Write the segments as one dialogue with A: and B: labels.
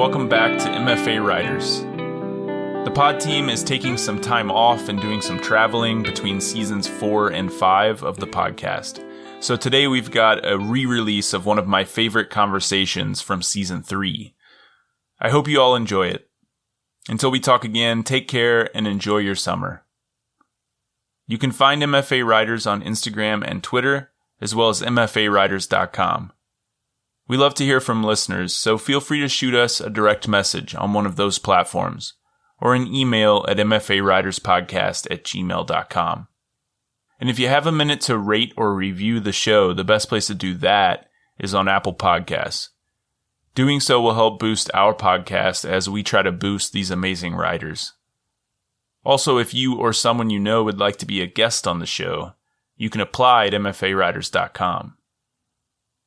A: welcome back to MFA Writers. The pod team is taking some time off and doing some traveling between seasons 4 and 5 of the podcast. So today we've got a re-release of one of my favorite conversations from season 3. I hope you all enjoy it. Until we talk again, take care and enjoy your summer. You can find MFA Writers on Instagram and Twitter, as well as mfawriters.com. We love to hear from listeners, so feel free to shoot us a direct message on one of those platforms, or an email at mfawriterspodcast@gmail.com. And if you have a minute to rate or review the show, the best place to do that is on Apple Podcasts. Doing so will help boost our podcast as we try to boost these amazing writers. Also, if you or someone you know would like to be a guest on the show, you can apply at mfawriters.com.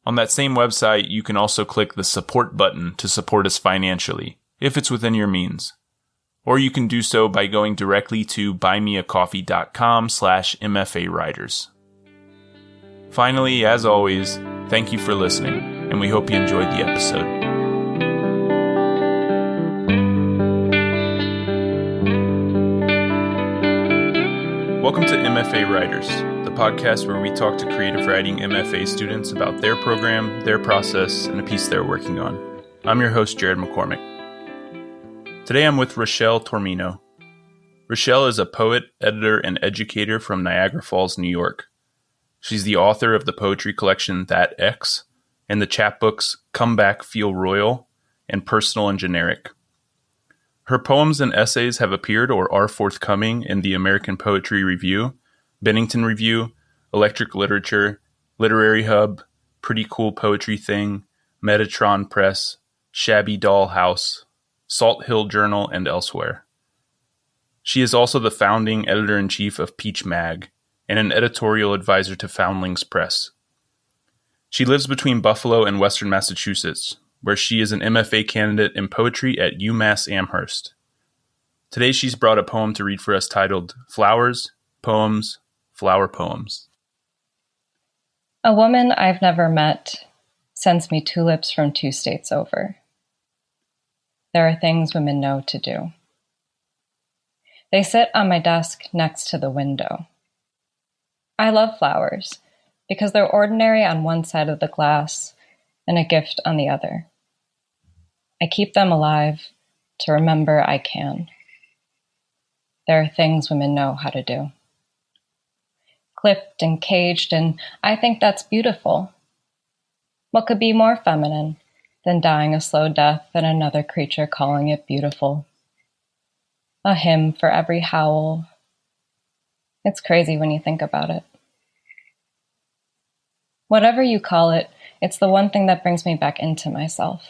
A: On that same website, you can also click the support button to support us financially, if it's within your means. Or you can do so by going directly to buymeacoffee.com/MFAWriters. Finally, as always, thank you for listening, and we hope you enjoyed the episode. Welcome to MFA Writers, the podcast where we talk to creative writing MFA students about their program, their process, and a piece they're working on. I'm your host, Jared McCormick. Today I'm with Rachelle Toarmino. Rachelle is a poet, editor, and educator from Niagara Falls, New York. She's the author of the poetry collection That X and the chapbooks Come Back, Feel Royal and Personal and Generic. Her poems and essays have appeared or are forthcoming in the American Poetry Review, Bennington Review, Electric Literature, Literary Hub, Pretty Cool Poetry Thing, Metatron Press, Shabby Doll House, Salt Hill Journal, and elsewhere. She is also the founding editor-in-chief of Peach Mag and an editorial advisor to Foundlings Press. She lives between Buffalo and Western Massachusetts, where she is an MFA candidate in poetry at UMass Amherst. Today she's brought a poem to read for us titled Flowers, Poems, Flower Poems.
B: A woman I've never met sends me tulips from 2 states over. There are things women know to do. They sit on my desk next to the window. I love flowers because they're ordinary on one side of the glass and a gift on the other. I keep them alive to remember I can. There are things women know how to do. Clipped and caged, and I think that's beautiful. What could be more feminine than dying a slow death and another creature calling it beautiful? A hymn for every howl. It's crazy when you think about it. Whatever you call it, it's the one thing that brings me back into myself.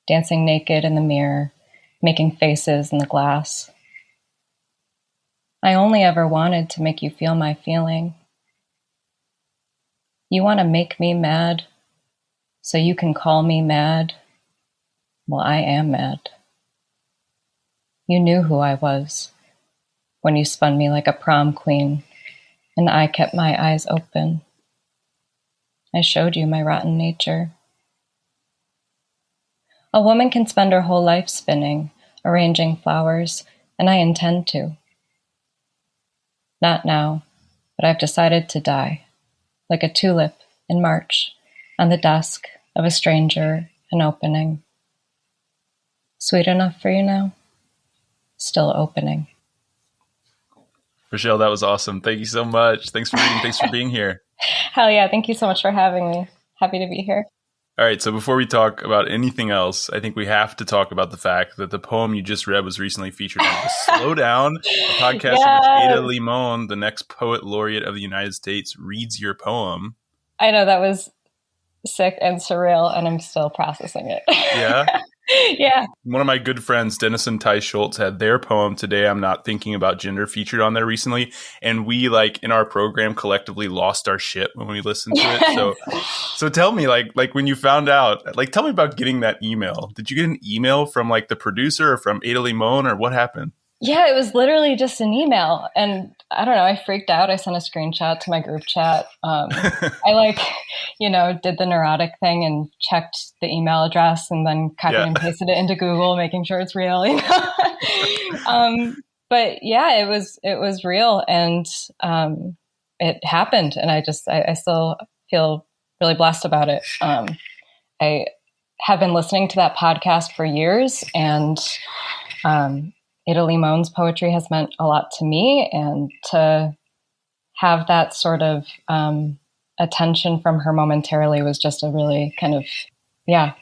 B: Dancing naked in the mirror, making faces in the glass. I only ever wanted to make you feel my feeling. You want to make me mad, so you can call me mad? Well, I am mad. You knew who I was when you spun me like a prom queen, and I kept my eyes open. I showed you my rotten nature. A woman can spend her whole life spinning, arranging flowers, and I intend to. Not now, but I've decided to die, like a tulip in March, on the desk of a stranger, an opening. Sweet enough for you now? Still opening.
A: Rachelle, that was awesome. Thank you so much. Thanks for reading. Thanks for being here.
B: Hell yeah. Thank you so much for having me. Happy to be here.
A: All right. So before we talk about anything else, I think we have to talk about the fact that the poem you just read was recently featured on the Slow Down, a podcast in which Ada Limon, the next poet laureate of the United States, reads your poem.
B: I know, that was sick and surreal, and I'm still processing it.
A: Yeah?
B: Yeah.
A: One of my good friends, Dennis and Ty Schultz, had their poem Today I'm Not Thinking About Gender featured on there recently. And we, in our program, collectively lost our shit when we listened to it. So tell me, when you found out, tell me about getting that email. Did you get an email from, the producer or from Ada Limon, or what happened?
B: Yeah, it was literally just an email. And I don't know, I freaked out. I sent a screenshot to my group chat. I did the neurotic thing and checked the email address and then copied and pasted it into Google, making sure it's real, But yeah, it was real, and it happened. And I still feel really blessed about it. I have been listening to that podcast for years, and Ada Limone's poetry has meant a lot to me, and to have that sort of attention from her momentarily was just a really kind of,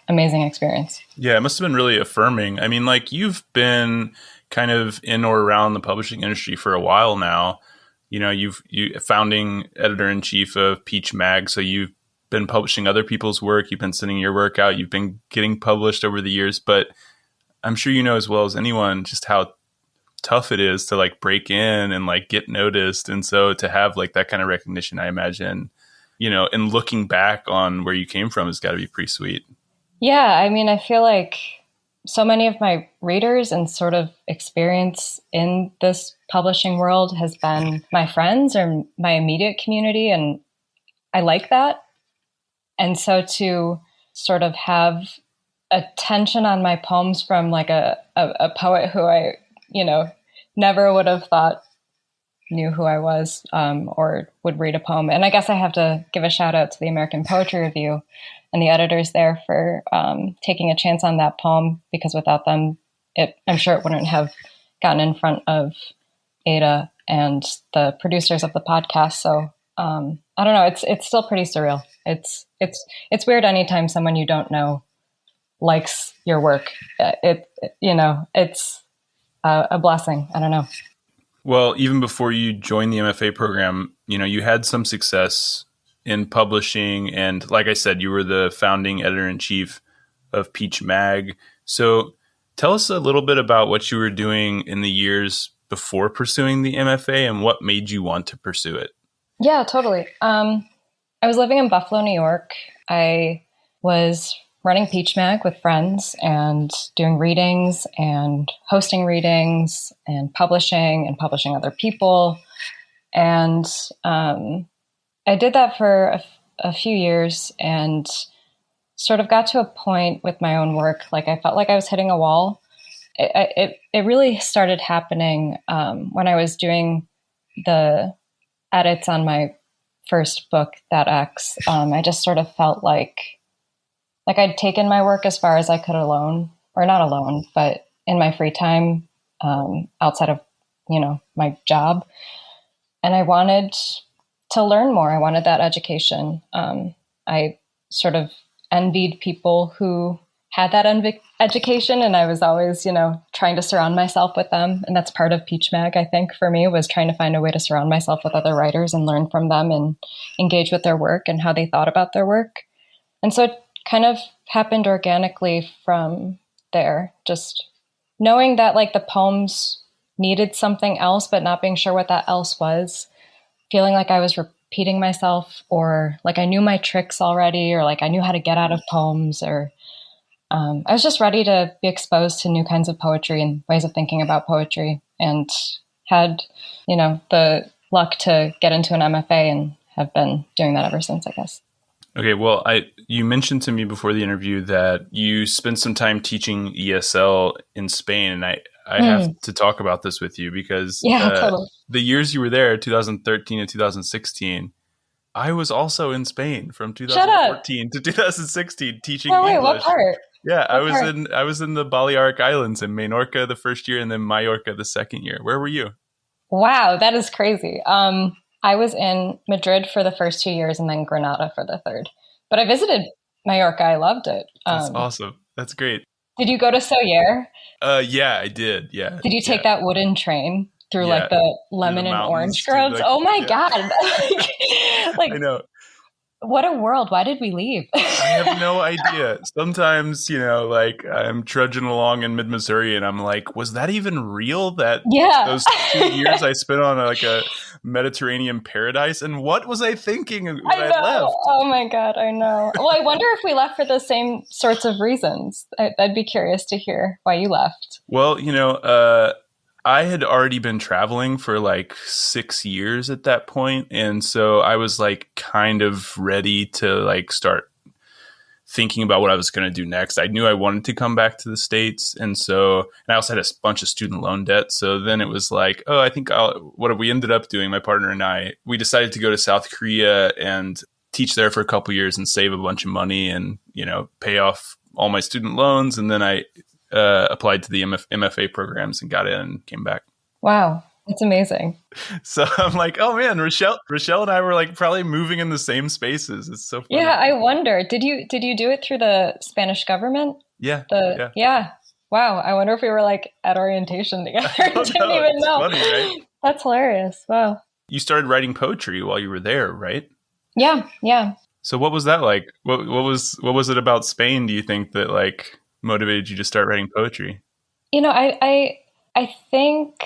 B: amazing experience.
A: Yeah, it must have been really affirming. I mean, like, you've been kind of in or around the publishing industry for a while now. You founding editor-in-chief of Peach Mag, so you've been publishing other people's work, you've been sending your work out, you've been getting published over the years, but I'm sure you know as well as anyone just how tough it is to like break in and like get noticed. And so to have like that kind of recognition, I imagine, and looking back on where you came from has got to be pretty sweet.
B: Yeah. I mean, I feel like so many of my readers and sort of experience in this publishing world has been my friends or my immediate community. And I like that. And so to sort of have attention on my poems from like a poet who I, never would have thought knew who I was or would read a poem. And I guess I have to give a shout out to the American Poetry Review and the editors there for taking a chance on that poem, because without them, I'm sure it wouldn't have gotten in front of Ada and the producers of the podcast. So I don't know. It's still pretty surreal. It's weird anytime someone you don't know likes your work. It's a blessing. I don't know.
A: Well, even before you joined the MFA program, you had some success in publishing. And like I said, you were the founding editor-in-chief of Peach Mag. So tell us a little bit about what you were doing in the years before pursuing the MFA and what made you want to pursue it.
B: Yeah, totally. I was living in Buffalo, New York. I was running Peach Mag with friends and doing readings and hosting readings and publishing other people. And I did that for a few years and sort of got to a point with my own work. Like I felt like I was hitting a wall. It really started happening when I was doing the edits on my first book, That X. I just sort of felt like I'd taken my work as far as I could alone, or not alone, but in my free time outside of, my job. And I wanted to learn more. I wanted that education. I sort of envied people who had that education, and I was always, trying to surround myself with them. And that's part of Peach Mag, I think, for me, was trying to find a way to surround myself with other writers and learn from them and engage with their work and how they thought about their work. And so it kind of happened organically from there, just knowing that like the poems needed something else, but not being sure what that else was, feeling like I was repeating myself, or like I knew my tricks already, or like I knew how to get out of poems, or I was just ready to be exposed to new kinds of poetry and ways of thinking about poetry, and had, the luck to get into an MFA and have been doing that ever since, I guess.
A: Okay, well, you mentioned to me before the interview that you spent some time teaching ESL in Spain, and I have to talk about this with you because
B: totally.
A: The years you were there, 2013 and 2016, I was also in Spain from 2014 to 2016 teaching English.
B: What part?
A: Yeah, I was in the Balearic Islands, in Menorca the first year and then Mallorca the second year. Where were you?
B: Wow, that is crazy. I was in Madrid for the first 2 years and then Granada for the third. But I visited Mallorca. I loved it.
A: That's awesome. That's great.
B: Did you go to Sóller?
A: Yeah, I did. Yeah.
B: Did you take that wooden train through like the lemon and orange groves? Oh my God. Like,
A: I know.
B: What a world. Why did we leave?
A: I have no idea. Sometimes, like I'm trudging along in mid-Missouri and I'm like, was that even real? Those 2 years I spent on like a Mediterranean paradise? And what was I thinking when I left?
B: Oh my God, I know. Well, I wonder if we left for the same sorts of reasons. I'd be curious to hear why you left.
A: Well, I had already been traveling for like 6 years at that point. And so I was like kind of ready to like start thinking about what I was going to do next. I knew I wanted to come back to the States. And I also had a bunch of student loan debt. So then it was like, oh, I think what we ended up doing, my partner and I, we decided to go to South Korea and teach there for a couple years and save a bunch of money and, pay off all my student loans. And then I applied to the MFA programs and got in and came back.
B: Wow. That's amazing.
A: So I'm like, oh man, Rachelle and I were like probably moving in the same spaces. It's so funny.
B: Yeah, I wonder. Did you do it through the Spanish government?
A: Yeah.
B: Yeah. Wow. I wonder if we were like at orientation together. I didn't even know.
A: Funny, right?
B: That's hilarious. Wow.
A: You started writing poetry while you were there, right?
B: Yeah.
A: So what was that like? What was it about Spain, do you think, that like motivated you to start writing poetry?
B: I think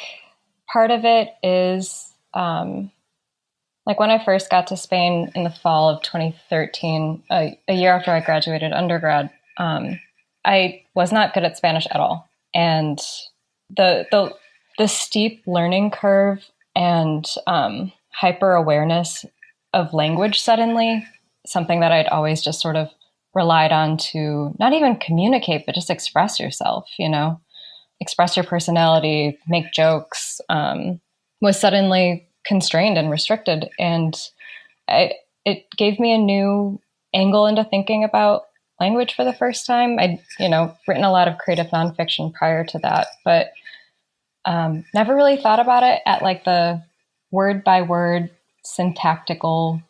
B: part of it is like when I first got to Spain in the fall of 2013, a year after I graduated undergrad, I was not good at Spanish at all. And the steep learning curve and hyper awareness of language suddenly, something that I'd always just sort of relied on to not even communicate, but just express yourself, express your personality, make jokes, was suddenly constrained and restricted. And it gave me a new angle into thinking about language for the first time. I'd, written a lot of creative nonfiction prior to that, but never really thought about it at like the word by word syntactical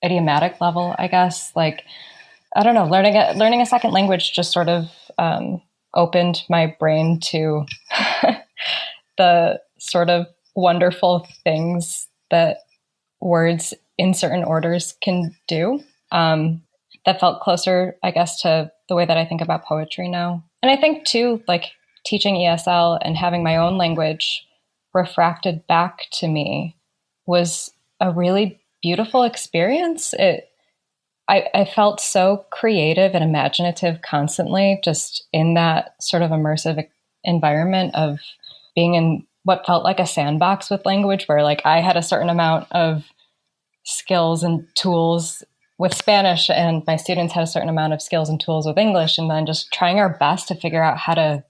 B: idiomatic level, I guess. Like, I don't know, learning a second language just sort of opened my brain to the sort of wonderful things that words in certain orders can do. That felt closer, I guess, to the way that I think about poetry now. And I think too, like teaching ESL and having my own language refracted back to me was a really beautiful experience. I felt so creative and imaginative constantly just in that sort of immersive environment of being in what felt like a sandbox with language, where like I had a certain amount of skills and tools with Spanish and my students had a certain amount of skills and tools with English, and then just trying our best to figure out how to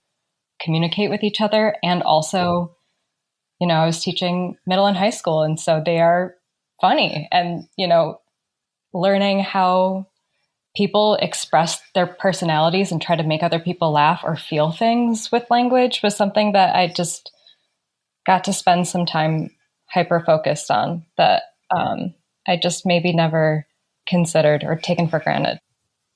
B: communicate with each other. And also, I was teaching middle and high school, and so they are funny, and, learning how people express their personalities and try to make other people laugh or feel things with language was something that I just got to spend some time hyper focused on that I just maybe never considered or taken for granted.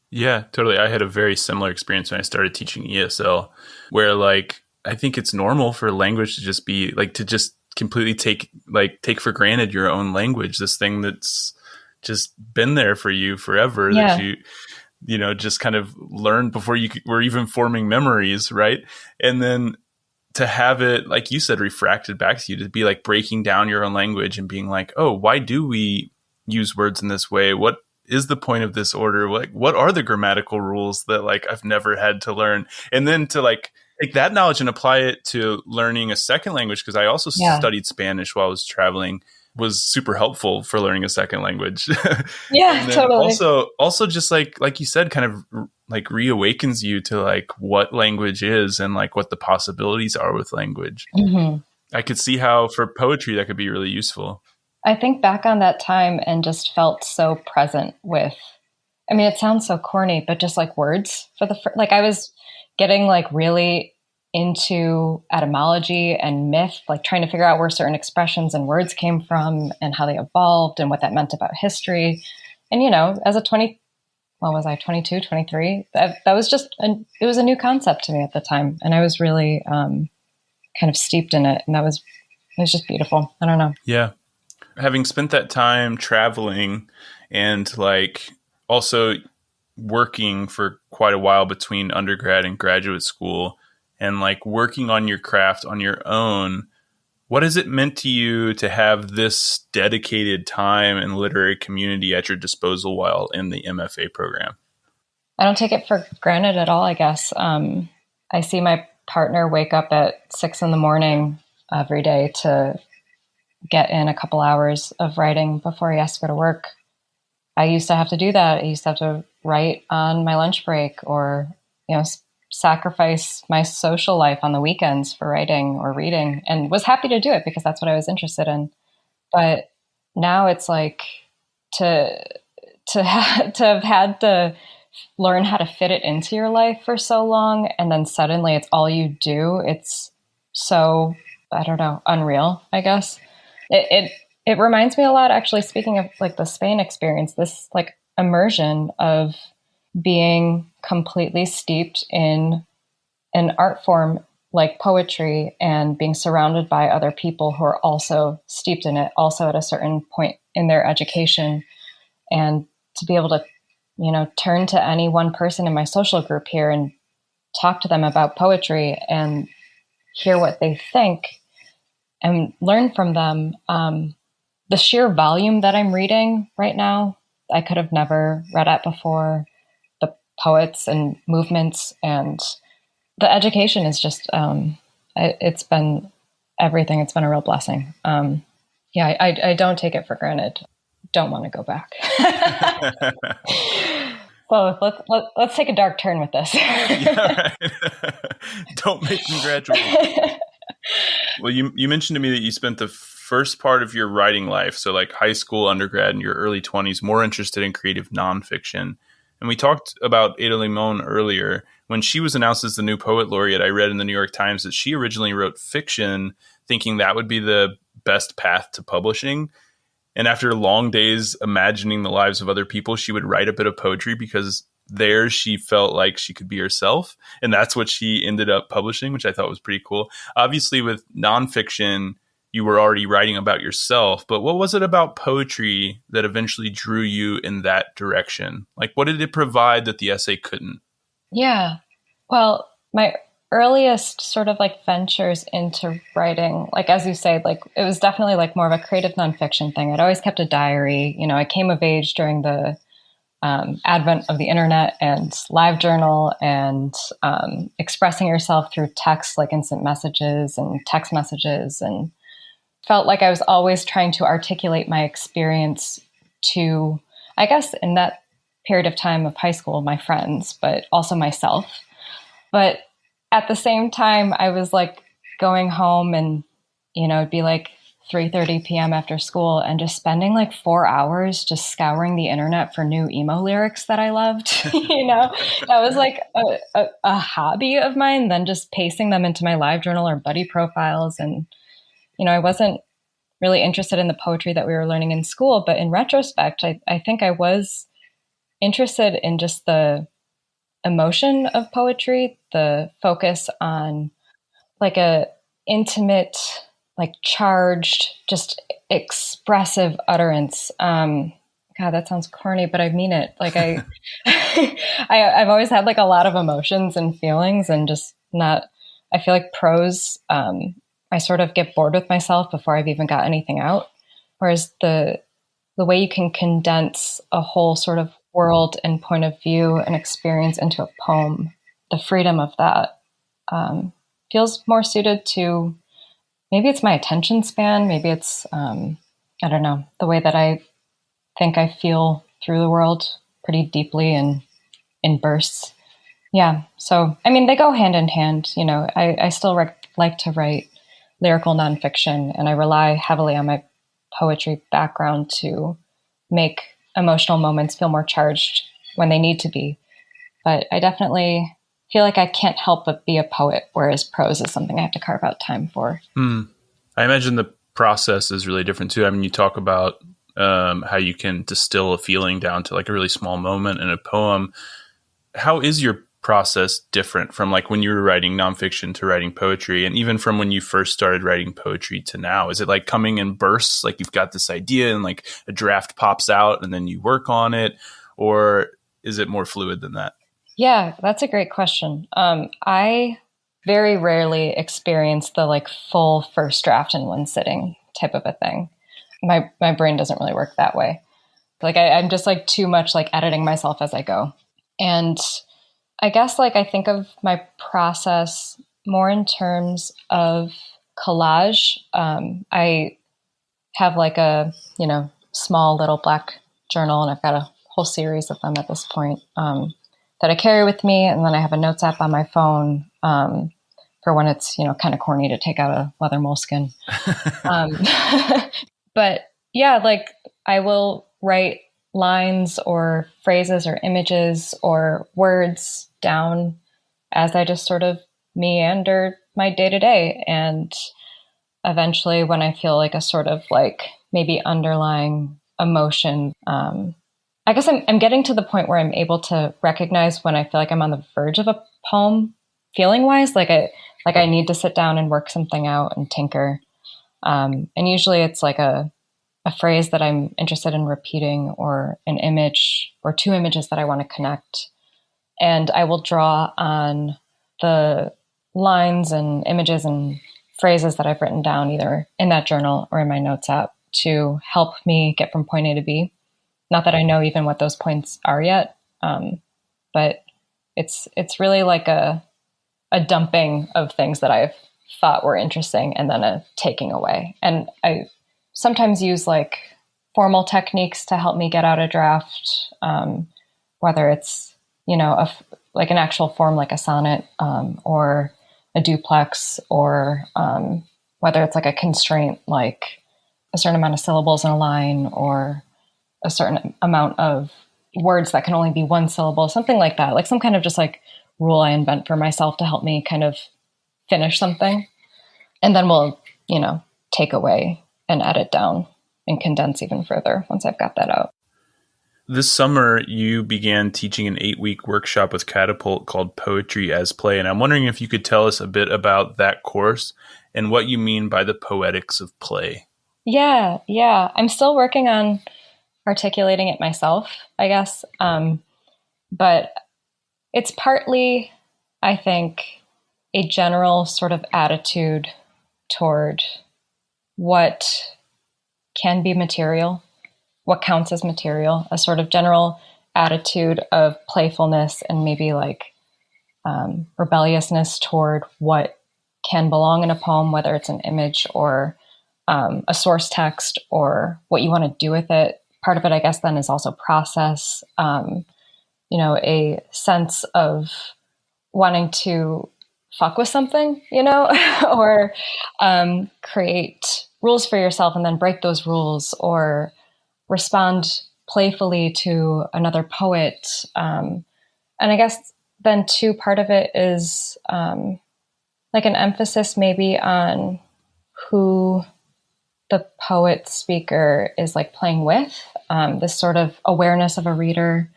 A: Yeah, totally. I had a very similar experience when I started teaching ESL, where like I think it's normal for language to just be like to just completely take for granted your own language, this thing that's just been there for you forever, that you just kind of learned before you were even forming memories, right? And then to have it, like you said, refracted back to you, to be like breaking down your own language and being like, oh, why do we use words in this way? What is the point of this order? Like, what are the grammatical rules that like I've never had to learn? And then to like take that knowledge and apply it to learning a second language, because I also studied Spanish while I was traveling, was super helpful for learning a second language.
B: Yeah, totally.
A: Also just like you said, kind of like reawakens you to like what language is and like what the possibilities are with language. Mm-hmm. I could see how for poetry that could be really useful.
B: I think back on that time and just felt so present with, I mean, it sounds so corny, but just like words for like I was getting like really into etymology and myth, like trying to figure out where certain expressions and words came from and how they evolved and what that meant about history. And, as a 22, 23, that was just, it was a new concept to me at the time. And I was really kind of steeped in it. And it was just beautiful. I don't know.
A: Yeah. Having spent that time traveling and like also working for quite a while between undergrad and graduate school, and like working on your craft on your own, what has it meant to you to have this dedicated time and literary community at your disposal while in the MFA program?
B: I don't take it for granted at all, I guess. I see my partner wake up at 6 a.m, every day to get in a couple hours of writing before he has to go to work. I used to have to do that. I used to have to write on my lunch break or, sacrifice my social life on the weekends for writing or reading, and was happy to do it because that's what I was interested in. But now it's like to have had to learn how to fit it into your life for so long, and then suddenly it's all you do. It's so, I don't know, unreal, I guess. It reminds me a lot, actually, speaking of like the Spain experience, this like immersion of being completely steeped in an art form like poetry and being surrounded by other people who are also steeped in it, also at a certain point in their education. And to be able to, turn to any one person in my social group here and talk to them about poetry and hear what they think and learn from them. The sheer volume that I'm reading right now, I could have never read at before. The poets and movements and the education is just, it's been everything. It's been a real blessing. I don't take it for granted. Don't want to go back. So let's take a dark turn with this.
A: Yeah, right. Don't make me graduate. Well, you mentioned to me that you spent the first part of your writing life, so like high school, undergrad, and your early 20s, more interested in creative nonfiction. And we talked about Ada Limon earlier. When she was announced as the new poet laureate, I read in the New York Times that she originally wrote fiction, thinking that would be the best path to publishing. And after long days imagining the lives of other people, she would write a bit of poetry because there she felt like she could be herself. And that's what she ended up publishing, which I thought was pretty cool. Obviously, with nonfiction, you were already writing about yourself. But what was it about poetry that eventually drew you in that direction? Like, what did it provide that the essay couldn't?
B: Yeah. Well, my earliest sort of like ventures into writing, like as you say, like it was definitely like more of a creative nonfiction thing. I'd always kept a diary. I came of age during the advent of the internet and LiveJournal and expressing yourself through text, like instant messages and text messages, and felt like I was always trying to articulate my experience to, I guess, in that period of time of high school, my friends, but also myself. But at the same time, I was like going home and, it'd be like 3:30 p.m. after school and just spending like 4 hours just scouring the internet for new emo lyrics that I loved. That was like a hobby of mine, then just pasting them into my LiveJournal or buddy profiles. And, I wasn't really interested in the poetry that we were learning in school. But in retrospect, I think I was interested in just the emotion of poetry, the focus on like a intimate, like charged, just expressive utterance. God, that sounds corny, but I mean it. Like I've always had like a lot of emotions and feelings, and just not. I feel like prose. I sort of get bored with myself before I've even got anything out. Whereas the way you can condense a whole sort of world and point of view and experience into a poem, the freedom of that feels more suited to, maybe it's my attention span, maybe it's, I don't know, the way that I think I feel through the world pretty deeply and in bursts. Yeah. So, I mean, they go hand in hand. I still like to write lyrical nonfiction, and I rely heavily on my poetry background to make emotional moments feel more charged when they need to be. But I definitely feel like I can't help but be a poet, whereas prose is something I have to carve out time for.
A: I imagine the process is really different too. I mean, you talk about how you can distill a feeling down to like a really small moment in a poem. How is your process different from like when you were writing nonfiction to writing poetry, and even from when you first started writing poetry to now? Is it like coming in bursts, like you've got this idea and like a draft pops out and then you work on it, or is it more fluid than that?
B: Yeah, that's a great question. I very rarely experience the like full first draft in one sitting type of a thing. My brain doesn't really work that way. Like I'm just like too much like editing myself as I go. And I guess like I think of my process more in terms of collage. I have like a, small little black journal, and I've got a whole series of them at this point that I carry with me. And then I have a notes app on my phone for when it's, kind of corny to take out a leather moleskin. But yeah, like I will write lines or phrases or images or words down as I just sort of meander my day to day. And eventually when I feel like a sort of like maybe underlying emotion, I guess I'm getting to the point where I'm able to recognize when I feel like I'm on the verge of a poem feeling wise, like I need to sit down and work something out and tinker. And usually it's like a phrase that I'm interested in repeating, or an image or two images that I want to connect. And I will draw on the lines and images and phrases that I've written down either in that journal or in my notes app to help me get from point A to B. Not that I know even what those points are yet, but it's really like a dumping of things that I've thought were interesting and then a taking away. And I sometimes use like formal techniques to help me get out a draft, whether it's, like an actual form like a sonnet or a duplex, or whether it's like a constraint like a certain amount of syllables in a line, or a certain amount of words that can only be one syllable, something like that, like some kind of just like rule I invent for myself to help me kind of finish something. And then we'll, take away and edit down and condense even further once I've got that out.
A: This summer, you began teaching an 8-week workshop with Catapult called Poetry as Play. And I'm wondering if you could tell us a bit about that course and what you mean by the poetics of play.
B: Yeah. I'm still working on articulating it myself, I guess. But it's partly, I think, a general sort of attitude toward what can be material, what counts as material, a sort of general attitude of playfulness and maybe like rebelliousness toward what can belong in a poem, whether it's an image or a source text or what you want to do with it. Part of it, I guess, then is also process, a sense of wanting to fuck with something, or create rules for yourself and then break those rules, or respond playfully to another poet. And I guess then too, part of it is like an emphasis maybe on who the poet speaker is like playing with, this sort of awareness of a reader,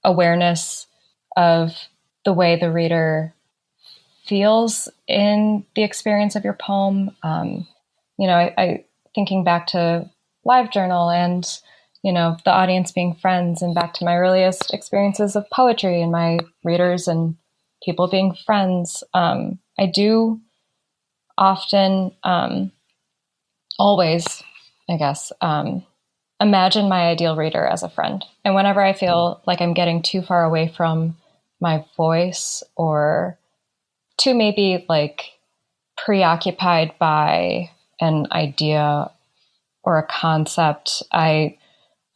B: awareness of the way the reader feels in the experience of your poem. I thinking back to LiveJournal and, the audience being friends, and back to my earliest experiences of poetry and my readers and people being friends. I do often, always, I guess, imagine my ideal reader as a friend. And whenever I feel like I'm getting too far away from my voice, or too maybe like preoccupied by an idea or a concept, I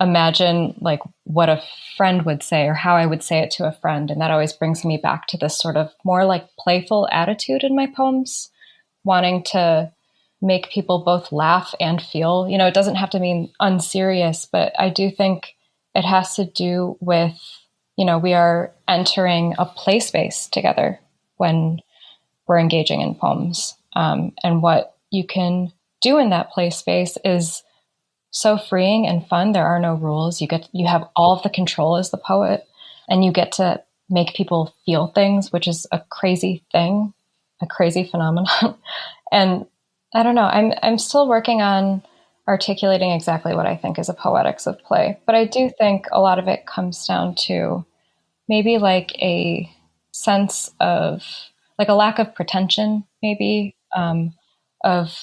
B: imagine like what a friend would say or how I would say it to a friend. And that always brings me back to this sort of more like playful attitude in my poems, wanting to make people both laugh and feel. It doesn't have to mean unserious, but I do think it has to do with, we are entering a play space together when we're engaging in poems. And what you can do in that play space is so freeing and fun. There are no rules. You have all of the control as the poet, and you get to make people feel things, which is a crazy thing, a crazy phenomenon. And I don't know, I'm still working on articulating exactly what I think is a poetics of play. But I do think a lot of it comes down to maybe like a sense of like a lack of pretension, maybe, of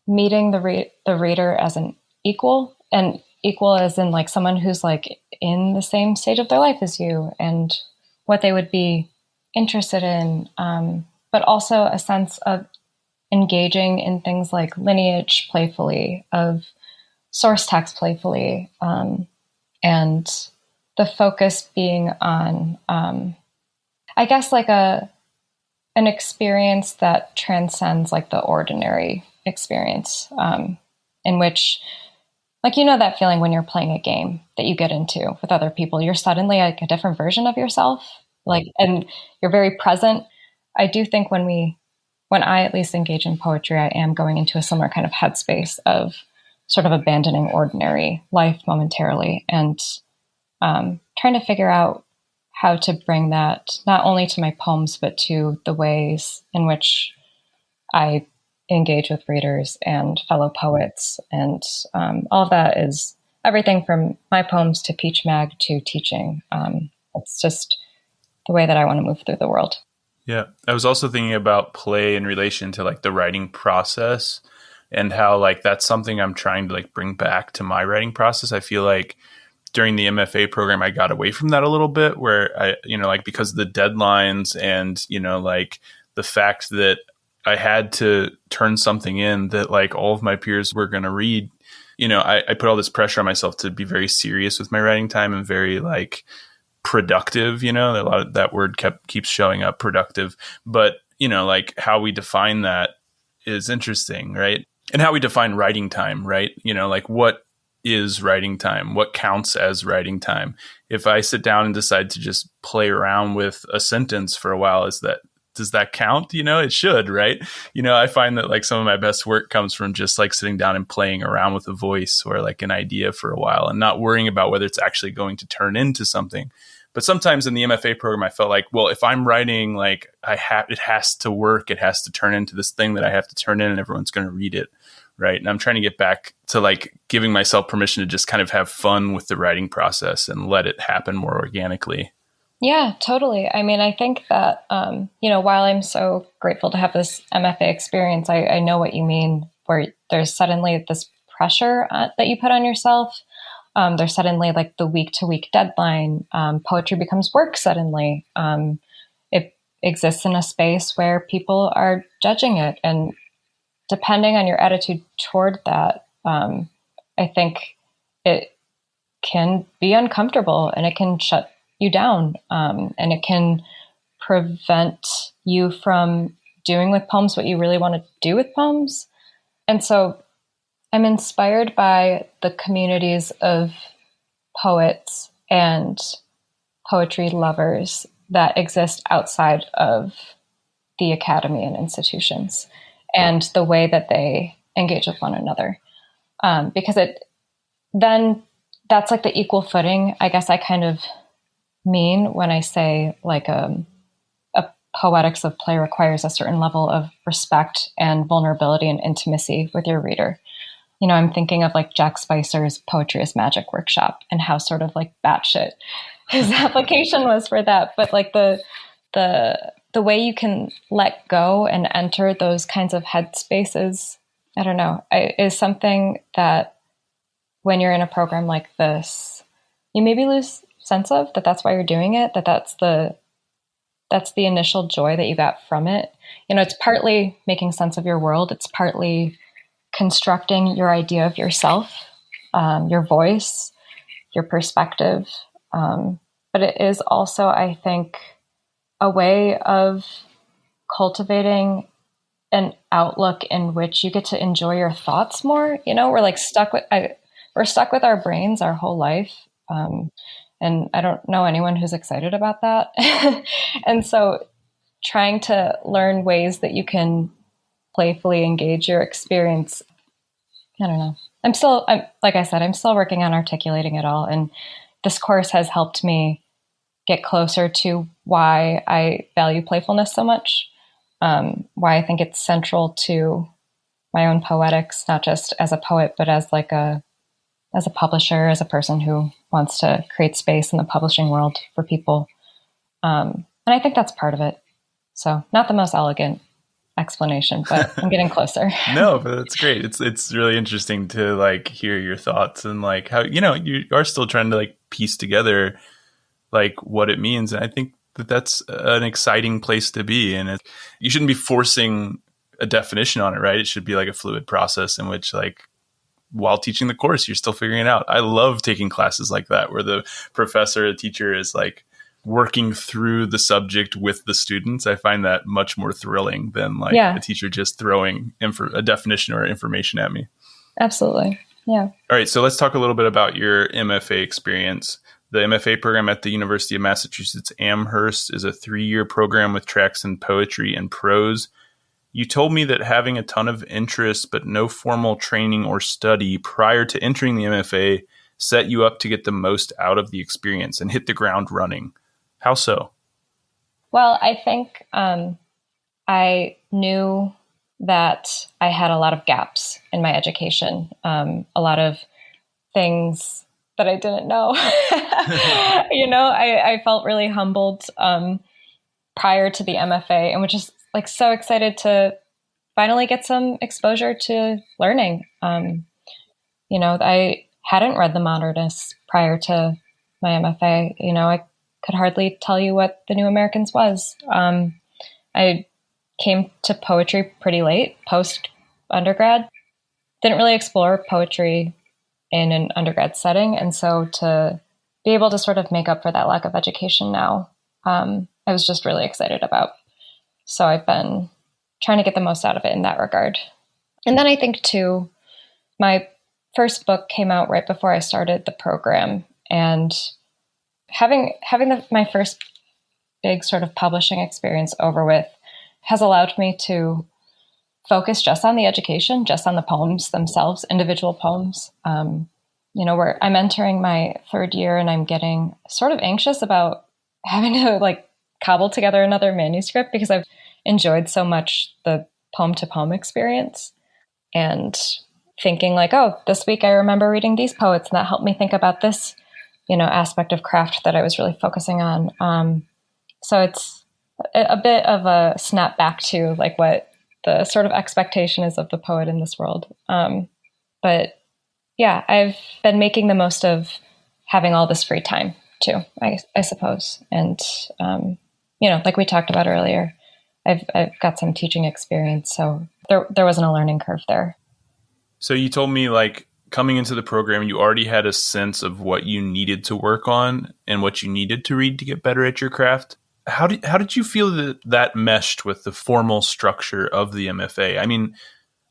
B: meeting the reader as an equal, and equal as in like someone who's like in the same stage of their life as you and what they would be interested in, but also a sense of engaging in things like lineage playfully, of source text playfully, and the focus being on, I guess, like an experience that transcends like the ordinary experience, in which, like, that feeling when you're playing a game that you get into with other people, you're suddenly like a different version of yourself, like, and you're very present. I do think when I at least engage in poetry, I am going into a similar kind of headspace of sort of abandoning ordinary life momentarily and trying to figure out how to bring that not only to my poems, but to the ways in which I engage with readers and fellow poets. And all of that is everything from my poems to Peach Mag to teaching. It's just the way that I want to move through the world.
A: Yeah. I was also thinking about play in relation to like the writing process and how like that's something I'm trying to like bring back to my writing process. I feel like during the MFA program, I got away from that a little bit where I, like because of the deadlines and, like the fact that I had to turn something in that like all of my peers were going to read, I put all this pressure on myself to be very serious with my writing time and very like productive, a lot of that word keeps showing up, productive, but like how we define that is interesting, right? And how we define writing time, right? Like what is writing time? What counts as writing time? If I sit down and decide to just play around with a sentence for a while, does that count? It should, right? I find that like some of my best work comes from just like sitting down and playing around with a voice or like an idea for a while and not worrying about whether it's actually going to turn into something. But sometimes in the MFA program, I felt like, well, if I'm writing, like it has to work. It has to turn into this thing that I have to turn in and everyone's going to read it. Right. And I'm trying to get back to like giving myself permission to just kind of have fun with the writing process and let it happen more organically.
B: Yeah, totally. I mean, I think that, while I'm so grateful to have this MFA experience, I know what you mean, where there's suddenly this pressure that you put on yourself. There's suddenly like the week to week deadline. Poetry becomes work suddenly. It exists in a space where people are judging it. And depending on your attitude toward that, I think it can be uncomfortable and it can shut you down, and it can prevent you from doing with poems what you really want to do with poems. And so I'm inspired by the communities of poets and poetry lovers that exist outside of the academy and institutions and the way that they engage with one another. Because then that's like the equal footing, I guess I kind of mean when I say like a poetics of play requires a certain level of respect and vulnerability and intimacy with your reader. I'm thinking of like Jack Spicer's Poetry is Magic workshop and how sort of like batshit his application was for that. But like the way you can let go and enter those kinds of headspaces, I don't know, is something that when you're in a program like this, you maybe lose sense of that's why you're doing it, that's the initial joy that you got from it. It's partly making sense of your world. It's partly constructing your idea of yourself, your voice, your perspective. But it is also, I think, a way of cultivating an outlook in which you get to enjoy your thoughts more. We're stuck with our brains our whole life. And I don't know anyone who's excited about that. And so trying to learn ways that you can playfully engage your experience, I don't know. Like I said, I'm still working on articulating it all. And this course has helped me get closer to why I value playfulness so much, why I think it's central to my own poetics, not just as a poet, but as a publisher, as a person who wants to create space in the publishing world for people. And I think that's part of it. So not the most elegant explanation, but I'm getting closer.
A: No, but that's great. It's really interesting to like hear your thoughts and like how, you are still trying to like piece together like what it means. And I think that that's an exciting place to be. And you shouldn't be forcing a definition on it, right? It should be like a fluid process in which like while teaching the course, you're still figuring it out. I love taking classes like that where the professor, the teacher is like working through the subject with the students. I find that much more thrilling than like a teacher just throwing a definition or information at me.
B: Absolutely. Yeah.
A: All right. So let's talk a little bit about your MFA experience. The MFA program at the University of Massachusetts Amherst is a 3-year program with tracks in poetry and prose. You told me that having a ton of interest but no formal training or study prior to entering the MFA set you up to get the most out of the experience and hit the ground running. How so?
B: Well, I think I knew that I had a lot of gaps in my education, a lot of things that I didn't know. I felt really humbled prior to the MFA, and was just like so excited to finally get some exposure to learning. I hadn't read the Modernists prior to my MFA. I could hardly tell you what the New Americans was. I came to poetry pretty late, post undergrad. Didn't really explore poetry in an undergrad setting. And so to be able to sort of make up for that lack of education now, I was just really excited about. So I've been trying to get the most out of it in that regard. And then I think too, my first book came out right before I started the program, and having my first big sort of publishing experience over with has allowed me to focus just on the education, just on the poems themselves, individual poems. Where I'm entering my 3rd year and I'm getting sort of anxious about having to like cobble together another manuscript because I've enjoyed so much the poem to poem experience, and thinking like, oh, this week I remember reading these poets and that helped me think about this, aspect of craft that I was really focusing on. So it's a bit of a snap back to like what the sort of expectation is of the poet in this world. But yeah, I've been making the most of having all this free time too, I suppose. And, like we talked about earlier, I've got some teaching experience, so there wasn't a learning curve there.
A: So you told me like coming into the program, you already had a sense of what you needed to work on and what you needed to read to get better at your craft. How did you feel that meshed with the formal structure of the MFA? I mean,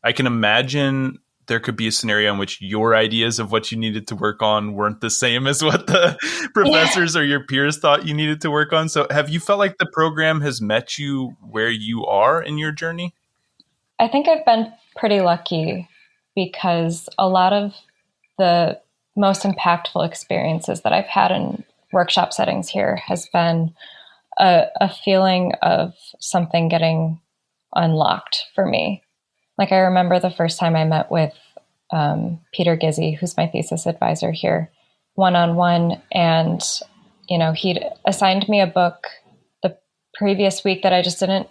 A: I can imagine there could be a scenario in which your ideas of what you needed to work on weren't the same as what the professors or your peers thought you needed to work on. So have you felt like the program has met you where you are in your journey?
B: I think I've been pretty lucky because a lot of the most impactful experiences that I've had in workshop settings here has been a feeling of something getting unlocked for me. Like I remember the first time I met with Peter Gizzi, who's my thesis advisor here, one-on-one. And, he'd assigned me a book the previous week that I just didn't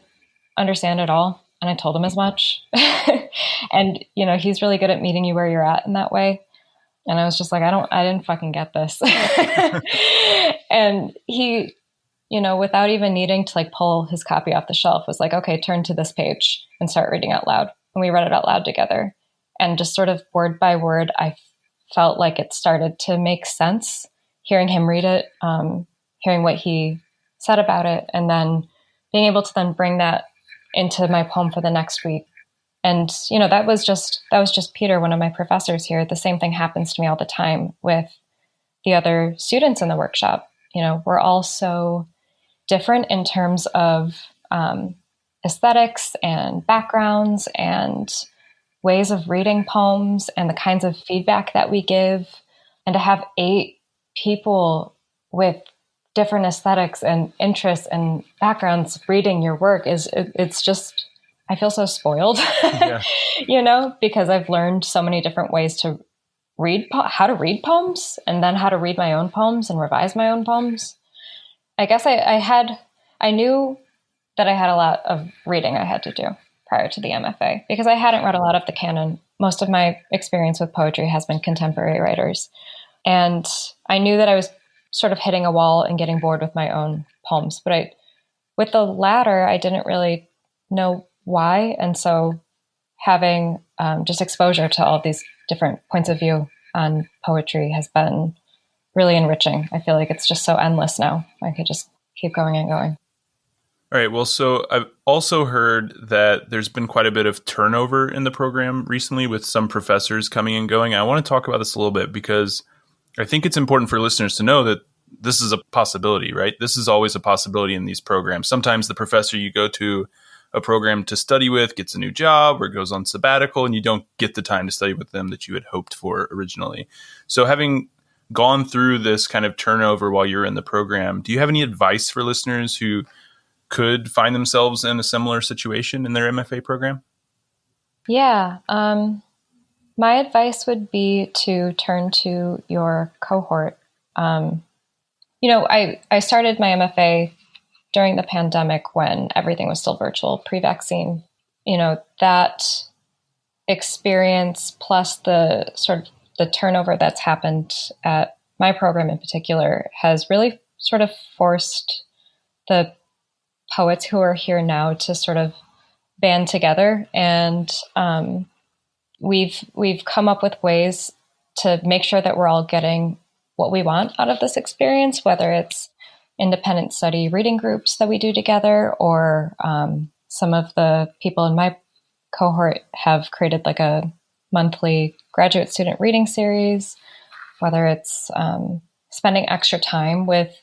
B: understand at all. And I told him as much. And, he's really good at meeting you where you're at in that way. And I was just like, I didn't fucking get this. And he, without even needing to like pull his copy off the shelf, was like, okay, turn to this page and start reading out loud. And we read it out loud together. And just sort of word by word, I felt like it started to make sense, hearing him read it, hearing what he said about it, and then being able to then bring that into my poem for the next week. And, that was just Peter, one of my professors here. The same thing happens to me all the time with the other students in the workshop. We're all so different in terms of aesthetics and backgrounds and ways of reading poems and the kinds of feedback that we give. And to have 8 people with different aesthetics and interests and backgrounds reading your work it's just, I feel so spoiled, because I've learned so many different ways to how to read poems, and then how to read my own poems and revise my own poems. I guess I knew that I had a lot of reading I had to do prior to the MFA because I hadn't read a lot of the canon. Most of my experience with poetry has been contemporary writers. And I knew that I was sort of hitting a wall and getting bored with my own poems. But with the latter, I didn't really know why. And so having just exposure to all of these different points of view on poetry has been really enriching. I feel like it's just so endless now. I could just keep going and going.
A: All right. Well, so I've also heard that there's been quite a bit of turnover in the program recently with some professors coming and going. I want to talk about this a little bit because I think it's important for listeners to know that this is a possibility, right? This is always a possibility in these programs. Sometimes the professor you go to a program to study with gets a new job or goes on sabbatical, and you don't get the time to study with them that you had hoped for originally. So having gone through this kind of turnover while you're in the program, do you have any advice for listeners who could find themselves in a similar situation in their MFA program?
B: Yeah. My advice would be to turn to your cohort. I started my MFA during the pandemic when everything was still virtual, pre-vaccine. That experience plus the sort of the turnover that's happened at my program in particular has really sort of forced the poets who are here now to sort of band together. And we've come up with ways to make sure that we're all getting what we want out of this experience, whether it's independent study reading groups that we do together, or some of the people in my cohort have created like a monthly graduate student reading series, whether it's spending extra time with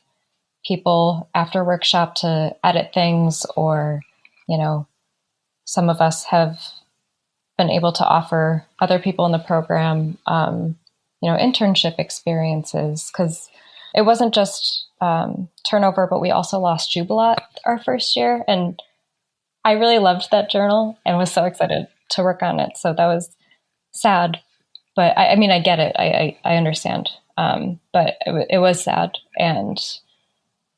B: people after workshop to edit things, or, some of us have been able to offer other people in the program, internship experiences, because it wasn't just turnover, but we also lost Jubilat our first year. And I really loved that journal and was so excited to work on it. So that was sad, but I mean, I get it. I understand. But it was sad. And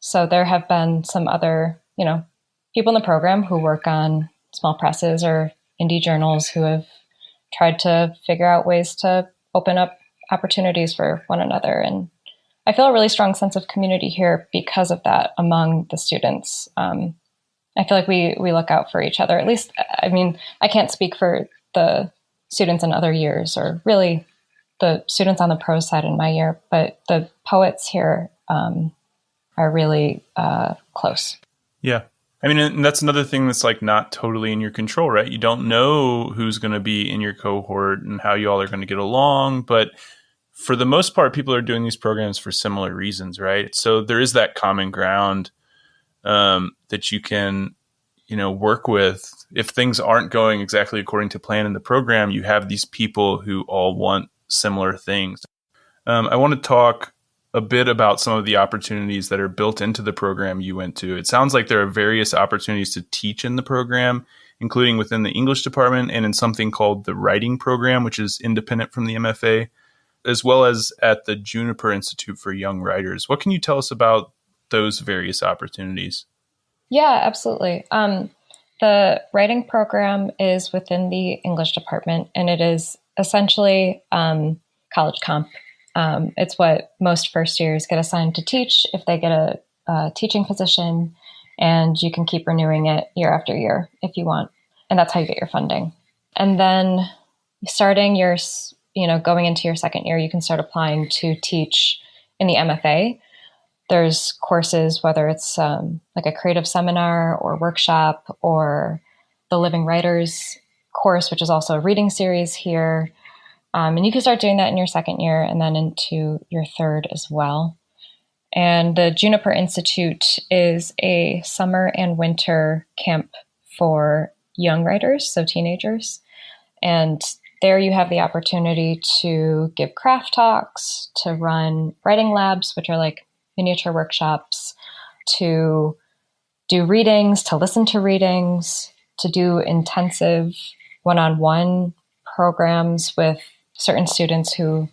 B: so there have been some other, people in the program who work on small presses or indie journals who have tried to figure out ways to open up opportunities for one another. And I feel a really strong sense of community here because of that among the students. I feel like we look out for each other. At least, I mean, I can't speak for the students in other years, or really the students on the prose side in my year, but the poets here are really close.
A: Yeah. I mean, and that's another thing that's like not totally in your control, right? You don't know who's going to be in your cohort and how you all are going to get along. But for the most part, people are doing these programs for similar reasons, right? So there is that common ground that you can, work with. If things aren't going exactly according to plan in the program, you have these people who all want similar things. I want to talk a bit about some of the opportunities that are built into the program you went to. It sounds like there are various opportunities to teach in the program, including within the English department and in something called the writing program, which is independent from the MFA, as well as at the Juniper Institute for Young Writers. What can you tell us about those various opportunities?
B: Yeah, absolutely. The writing program is within the English department, and it is essentially college comp. It's what most first years get assigned to teach if they get a teaching position, and you can keep renewing it year after year if you want. And that's how you get your funding. And then starting your, going into your second year, you can start applying to teach in the MFA. There's courses, whether it's like a creative seminar or workshop, or the Living Writers course, which is also a reading series here. And you can start doing that in your second year and then into your third as well. And the Juniper Institute is a summer and winter camp for young writers, so teenagers. And there you have the opportunity to give craft talks, to run writing labs, which are like miniature workshops, to do readings, to listen to readings, to do intensive one-on-one programs with certain students who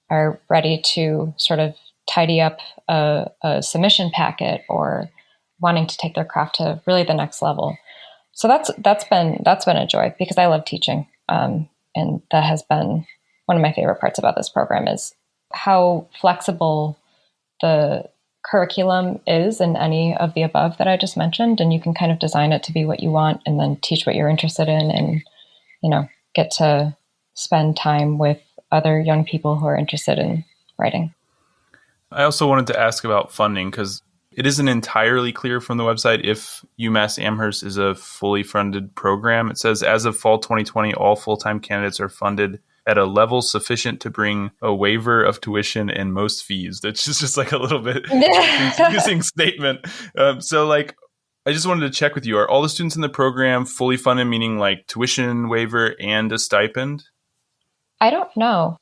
B: are ready to sort of tidy up a submission packet or wanting to take their craft to really the next level. So that's been a joy because I love teaching. And that has been one of my favorite parts about this program is how flexible the curriculum is in any of the above that I just mentioned, and you can kind of design it to be what you want and then teach what you're interested in and, get to spend time with other young people who are interested in writing.
A: I also wanted to ask about funding because it isn't entirely clear from the website if UMass Amherst is a fully funded program. It says as of fall 2020, all full-time candidates are funded at a level sufficient to bring a waiver of tuition and most fees. That's just like a little bit confusing statement. I just wanted to check with you. Are all the students in the program fully funded, meaning like tuition waiver and a stipend?
B: I don't know.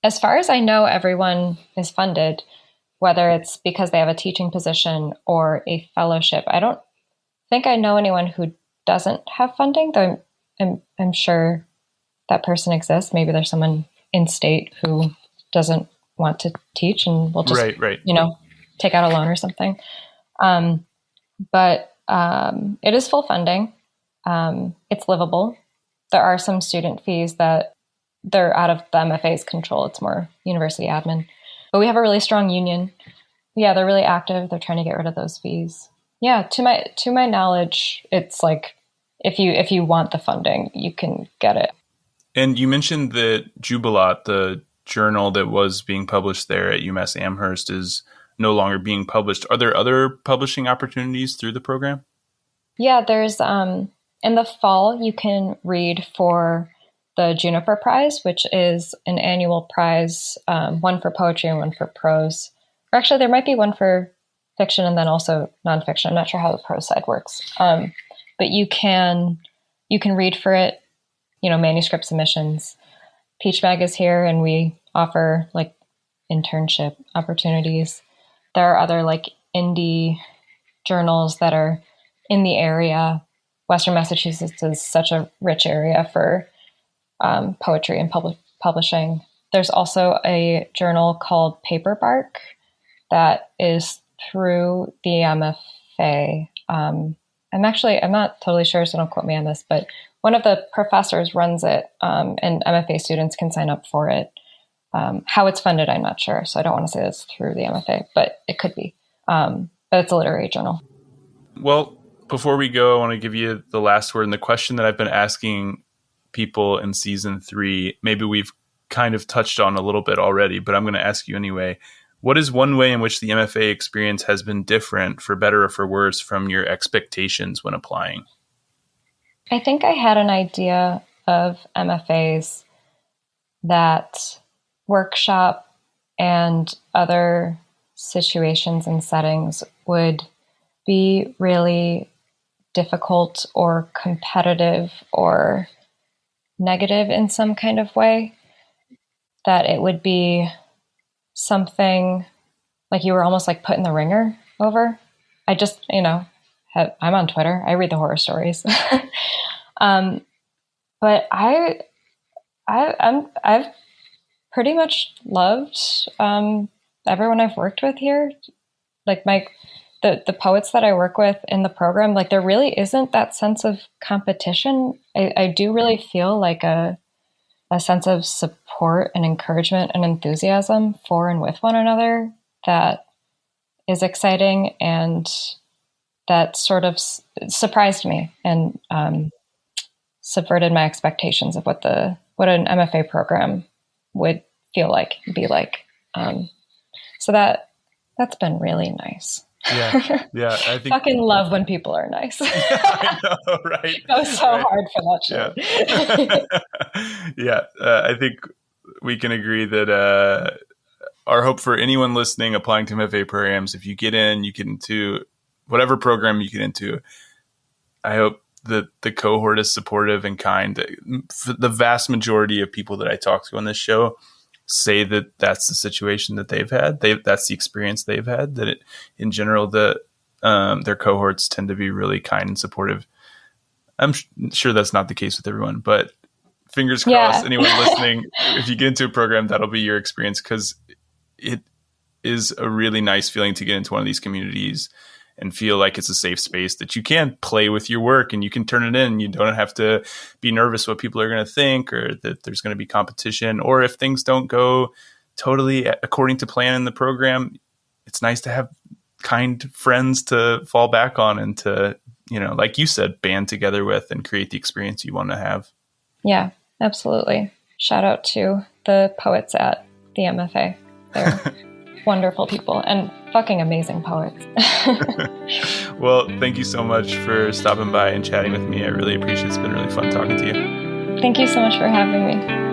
B: As far as I know, everyone is funded, whether it's because they have a teaching position or a fellowship. I don't think I know anyone who doesn't have funding, though I'm sure that person exists. Maybe there's someone in state who doesn't want to teach and will just, take out a loan or something. But it is full funding. It's livable. There are some student fees that they're out of the MFA's control. It's more university admin. But we have a really strong union. Yeah, they're really active. They're trying to get rid of those fees. Yeah, to my knowledge, it's like if you want the funding, you can get it.
A: And you mentioned that Jubilat, the journal that was being published there at UMass Amherst, is no longer being published. Are there other publishing opportunities through the program?
B: Yeah, there's in the fall you can read for the Juniper Prize, which is an annual prize, one for poetry and one for prose. Or actually, there might be one for fiction and then also nonfiction. I'm not sure how the prose side works. But you can read for it, manuscript submissions. Peach Mag is here, and we offer like internship opportunities. There are other like indie journals that are in the area. Western Massachusetts is such a rich area for poetry and publishing. There's also a journal called Paperbark that is through the MFA. I'm not totally sure, so don't quote me on this, but one of the professors runs it, and MFA students can sign up for it. How it's funded, I'm not sure, so I don't want to say it's through the MFA, but it could be. But it's a literary journal.
A: Well, before we go, I want to give you the last word. And the question that I've been asking people in season 3, maybe we've kind of touched on a little bit already, but I'm going to ask you anyway. What is one way in which the MFA experience has been different, for better or for worse, from your expectations when applying?
B: I think I had an idea of MFAs that workshop and other situations and settings would be really difficult or competitive or negative in some kind of way, that it would be something like you were almost like put in the ringer over. I just, I'm on Twitter. I read the horror stories. But I've pretty much loved everyone I've worked with here. Like the poets that I work with in the program, like there really isn't that sense of competition. I do really feel like a sense of support and encouragement and enthusiasm for and with one another that is exciting, and that sort of surprised me and subverted my expectations of what an MFA program would feel like, be like. So that's been really nice.
A: Yeah. I think
B: fucking love when people are nice.
A: I know, right?
B: It was so hard for that show.
A: Yeah. I think we can agree that our hope for anyone listening applying to MFA programs, if you get into whatever program you get into, I hope that the cohort is supportive and kind. The vast majority of people that I talk to on this show say that that's the situation that they've had. That's the experience they've had. That in general, their cohorts tend to be really kind and supportive. I'm sure that's not the case with everyone, but fingers crossed. Anyone listening, if you get into a program, that'll be your experience, because it is a really nice feeling to get into one of these communities and feel like it's a safe space that you can play with your work and you can turn it in. You don't have to be nervous what people are going to think, or that there's going to be competition, or if things don't go totally according to plan in the program. It's nice to have kind friends to fall back on and to, like you said, band together with and create the experience you want to have.
B: Yeah, absolutely. Shout out to the poets at the MFA. They're wonderful people and fucking amazing poets.
A: Well, thank you so much for stopping by and chatting with me. I really appreciate it. It's been really fun talking to you.
B: Thank you so much for having me.